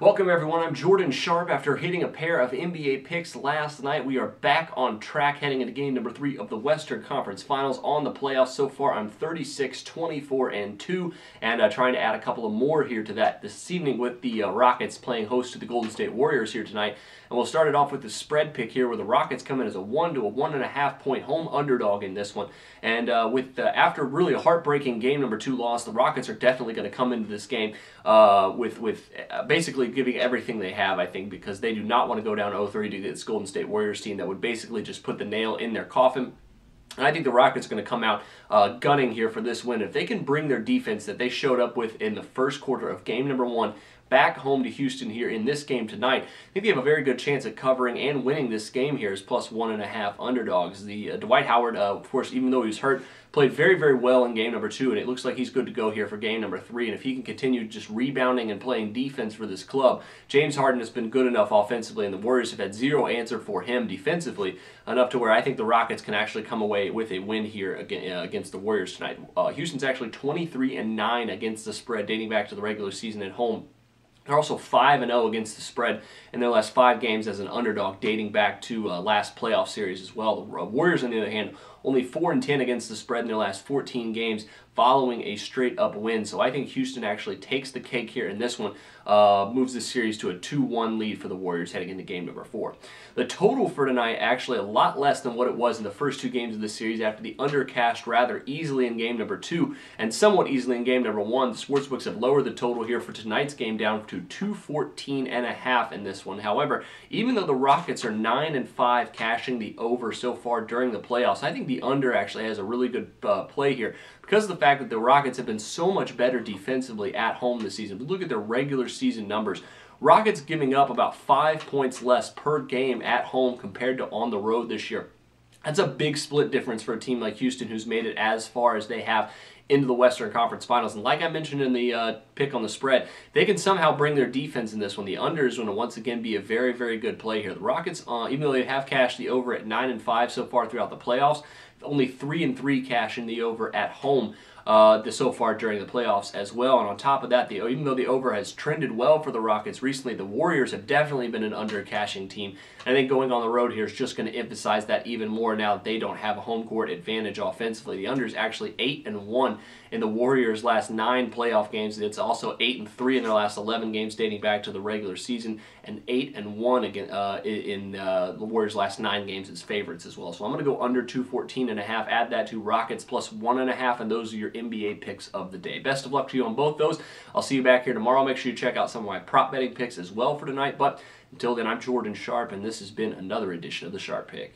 Welcome everyone, I'm Jordan Sharp. After hitting a pair of NBA picks last night, we are back on track heading into game number 3 of the Western Conference Finals on the playoffs. So far I'm 36, 24, and 2, and trying to add a couple of more here to that this evening with the Rockets playing host to the Golden State Warriors here tonight. And we'll start it off with the spread pick here where the Rockets come in as a 1 to a 1.5 point home underdog in this one. And after really a heartbreaking game number 2 loss, the Rockets are definitely going to come into this game with basically giving everything they have, I think, because they do not want to go down 0-3 to this Golden State Warriors team that would basically just put the nail in their coffin. And I think the Rockets are going to come out gunning here for this win. If they can bring their defense that they showed up with in the first quarter of game number 1 back home to Houston here in this game tonight, I think they have a very good chance at covering and winning this game here as plus 1.5 underdogs. The Dwight Howard, of course, even though he was hurt, played very, very well in game number 2, and it looks like he's good to go here for game number 3. And if he can continue just rebounding and playing defense for this club, James Harden has been good enough offensively, and the Warriors have had zero answer for him defensively, enough to where I think the Rockets can actually come away with a win here against the Warriors tonight. Houston's actually 23-9 against the spread dating back to the regular season at home. They're also 5-0 against the spread in their last 5 games as an underdog, dating back to last playoff series as well. The Warriors, on the other hand, only 4-10 against the spread in their last 14 games following a straight-up win. So I think Houston actually takes the cake here in this one, moves this series to a 2-1 lead for the Warriors heading into game number 4. The total for tonight actually a lot less than what it was in the first 2 games of the series after the under cashed rather easily in game number 2 and somewhat easily in game number 1. The sportsbooks have lowered the total here for tonight's game down to 214.5 in this one. However, even though the Rockets are 9-5 cashing the over so far during the playoffs, I think the under actually has a really good play here because of the fact that the Rockets have been so much better defensively at home this season. But look at their regular season numbers. Rockets giving up about 5 points less per game at home compared to on the road this year. That's a big split difference for a team like Houston who's made it as far as they have into the Western Conference Finals. And like I mentioned in the pick on the spread, they can somehow bring their defense in this one. The under is going to once again be a very, very good play here. The Rockets, even though they have cashed the over at 9-5 so far throughout the playoffs, only 3-3 cashing the over at home so far during the playoffs as well. And on top of that, even though the over has trended well for the Rockets recently, the Warriors have definitely been an under-cashing team. And I think going on the road here is just going to emphasize that even more now that they don't have a home court advantage offensively. The under is actually 8-1 in the Warriors' last 9 playoff games. It's also 8-3 in their last 11 games dating back to the regular season, and 8-1 again in the Warriors' last 9 games as favorites as well. So I'm going to go under 214.5. Add that to Rockets plus 1.5, and those are your NBA picks of the day. Best of luck to you on both those. I'll see you back here tomorrow. Make sure you check out some of my prop betting picks as well for tonight. But until then, I'm Jordan Sharp, and this has been another edition of the Sharp Pick.